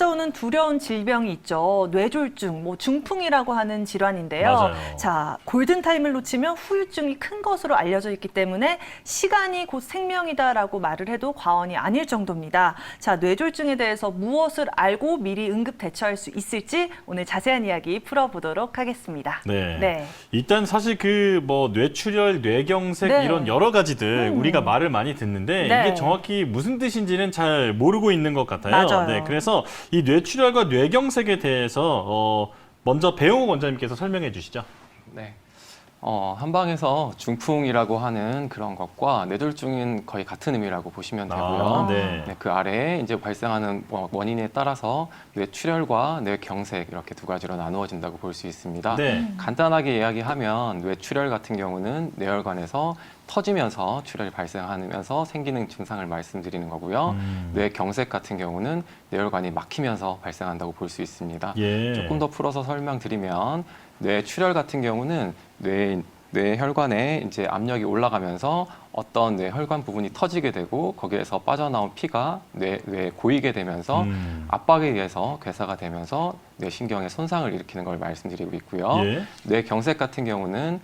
찾아오는 두려운 질병이 있죠. 뇌졸중, 중풍이라고 하는 질환인데요. 맞아요. 자, 골든타임을 놓치면 후유증이 큰 것으로 알려져 있기 때문에 시간이 곧 생명이다라고 말을 해도 과언이 아닐 정도입니다. 자, 뇌졸중에 대해서 무엇을 알고 미리 응급 대처할 수 있을지 오늘 자세한 이야기 풀어보도록 하겠습니다. 네. 일단 사실 뇌출혈, 뇌경색 네. 이런 여러 가지들 우리가 말을 많이 듣는데 네. 이게 정확히 무슨 뜻인지는 잘 모르고 있는 것 같아요. 맞아요. 네, 그래서 이 뇌출혈과 뇌경색에 대해서 먼저 배용욱 원장님께서 설명해 주시죠. 네. 한방에서 중풍이라고 하는 그런 것과 뇌졸중은 거의 같은 의미라고 보시면 되고요. 네. 네, 그 아래에 이제 발생하는 원인에 따라서 뇌출혈과 뇌경색 이렇게 두 가지로 나누어진다고 볼 수 있습니다. 네. 간단하게 이야기하면 뇌출혈 같은 경우는 뇌혈관에서 터지면서 출혈이 발생하면서 생기는 증상을 말씀드리는 거고요. 뇌경색 같은 경우는 뇌혈관이 막히면서 발생한다고 볼 수 있습니다. 예. 조금 더 풀어서 설명드리면 뇌출혈 같은 경우는 뇌혈관에 이제 압력이 올라가면서 어떤 뇌혈관 부분이 터지게 되고 거기에서 빠져나온 피가 뇌에 고이게 되면서 압박에 의해서 괴사가 되면서 뇌신경에 손상을 일으키는 걸 말씀드리고 있고요. 예. 뇌경색 같은 경우는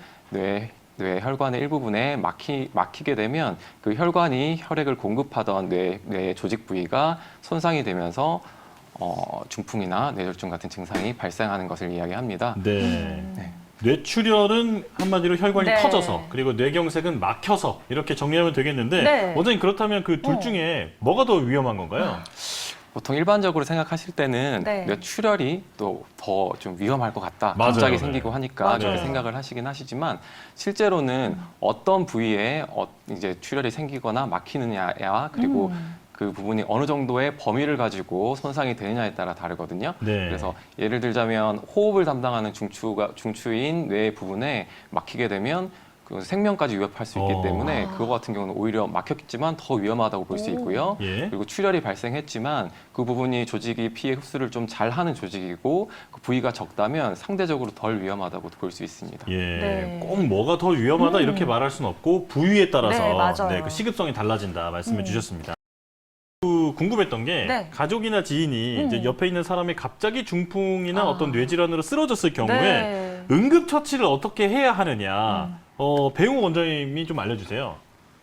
뇌혈관의 일부분에 막히게 되면 그 혈관이 혈액을 공급하던 뇌 조직 부위가 손상이 되면서 중풍이나 뇌졸중 같은 증상이 발생하는 것을 이야기합니다. 네. 네. 뇌출혈은 한마디로 혈관이 네. 터져서 그리고 뇌경색은 막혀서 이렇게 정리하면 되겠는데 네. 원장님 그렇다면 그 둘 중에 뭐가 더 위험한 건가요? 보통 일반적으로 생각하실 때는 네. 뇌출혈이 또 더 좀 위험할 것 같다. 맞아요. 갑자기 네. 생기고 하니까 맞아요. 그렇게 생각을 하시긴 하시지만 실제로는 어떤 부위에 이제 출혈이 생기거나 막히느냐야 그리고 그 부분이 어느 정도의 범위를 가지고 손상이 되느냐에 따라 다르거든요. 네. 그래서 예를 들자면 호흡을 담당하는 중추인 뇌 부분에 막히게 되면 그 생명까지 위협할 수 있기 때문에 그거 같은 경우는 오히려 막혔지만 더 위험하다고 볼 수 있고요. 예. 그리고 출혈이 발생했지만 그 부분이 조직이 피해 흡수를 좀 잘하는 조직이고 그 부위가 적다면 상대적으로 덜 위험하다고 볼 수 있습니다. 예, 네. 꼭 뭐가 더 위험하다 이렇게 말할 수는 없고 부위에 따라서 네, 맞아요. 그 시급성이 달라진다 말씀해 주셨습니다. 궁금했던 게 네. 가족이나 지인이 이제 옆에 있는 사람이 갑자기 중풍이나 어떤 뇌질환으로 쓰러졌을 경우에 네. 응급처치를 어떻게 해야 하느냐 배용욱 원장님이 좀 알려주세요.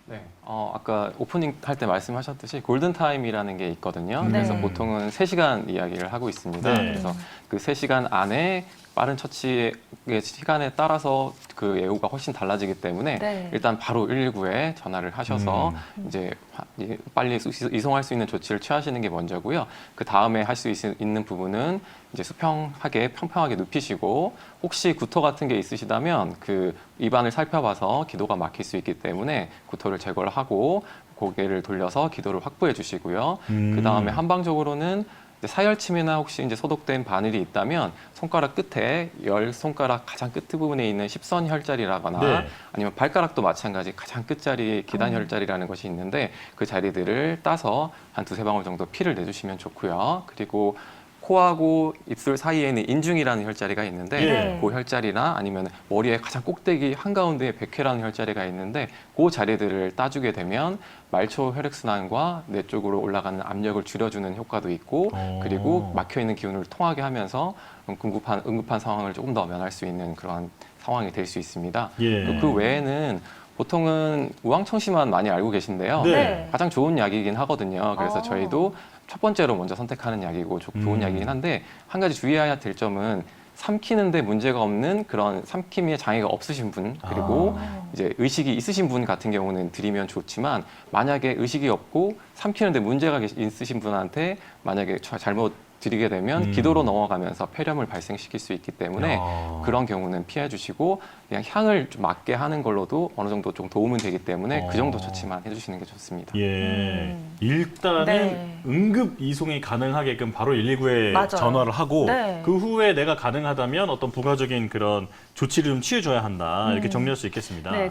네. 아까 오프닝 할 때 말씀하셨듯이 골든타임이라는 게 있거든요. 네. 그래서 보통은 3시간 이야기를 하고 있습니다. 네. 그래서 그 3시간 안에 빠른 처치의 시간에 따라서 그 예후가 훨씬 달라지기 때문에 네. 일단 바로 119에 전화를 하셔서 이제 빨리 이송할 수 있는 조치를 취하시는 게 먼저고요. 그 다음에 할 수 있는 부분은 이제 수평하게 평평하게 눕히시고 혹시 구토 같은 게 있으시다면 그 입안을 살펴봐서 기도가 막힐 수 있기 때문에 구토를 제거를 하고 고개를 돌려서 기도를 확보해 주시고요. 그 다음에 한방적으로는 사열침이나 혹시 이제 소독된 바늘이 있다면 손가락 끝에 10손가락 가장 끝 부분에 있는 십선 혈자리라거나 네. 아니면 발가락도 마찬가지 가장 끝자리 기단 혈자리라는 것이 있는데 그 자리들을 따서 한 두세 방울 정도 피를 내주시면 좋고요. 그리고 코하고 입술 사이에는 인중이라는 혈자리가 있는데 예. 그 혈자리나 아니면 머리의 가장 꼭대기 한가운데에 백회라는 혈자리가 있는데 그 자리들을 따주게 되면 말초 혈액순환과 뇌 쪽으로 올라가는 압력을 줄여주는 효과도 있고 그리고 막혀있는 기운을 통하게 하면서 응급한 상황을 조금 더 면할 수 있는 그런 상황이 될 수 있습니다. 예. 그 외에는 보통은 우황청심환 많이 알고 계신데요. 네. 가장 좋은 약이긴 하거든요. 그래서 저희도 첫 번째로 먼저 선택하는 약이고 좋은 약이긴 한데 한 가지 주의해야 될 점은 삼키는데 문제가 없는 그런 삼킴에 장애가 없으신 분 그리고 이제 의식이 있으신 분 같은 경우는 드리면 좋지만 만약에 의식이 없고 삼키는데 문제가 있으신 분한테 만약에 잘못 드리게 되면 기도로 넘어가면서 폐렴을 발생시킬 수 있기 때문에 그런 경우는 피해 주시고 그냥 향을 좀 맞게 하는 걸로도 어느 정도 좀 도움은 되기 때문에 그 정도 처치만 해주시는 게 좋습니다. 예. 일단은 네. 응급 이송이 가능하게끔 바로 119에 맞아요. 전화를 하고 네. 그 후에 내가 가능하다면 어떤 부가적인 그런 조치를 좀 취해줘야 한다 이렇게 정리할 수 있겠습니다. 네.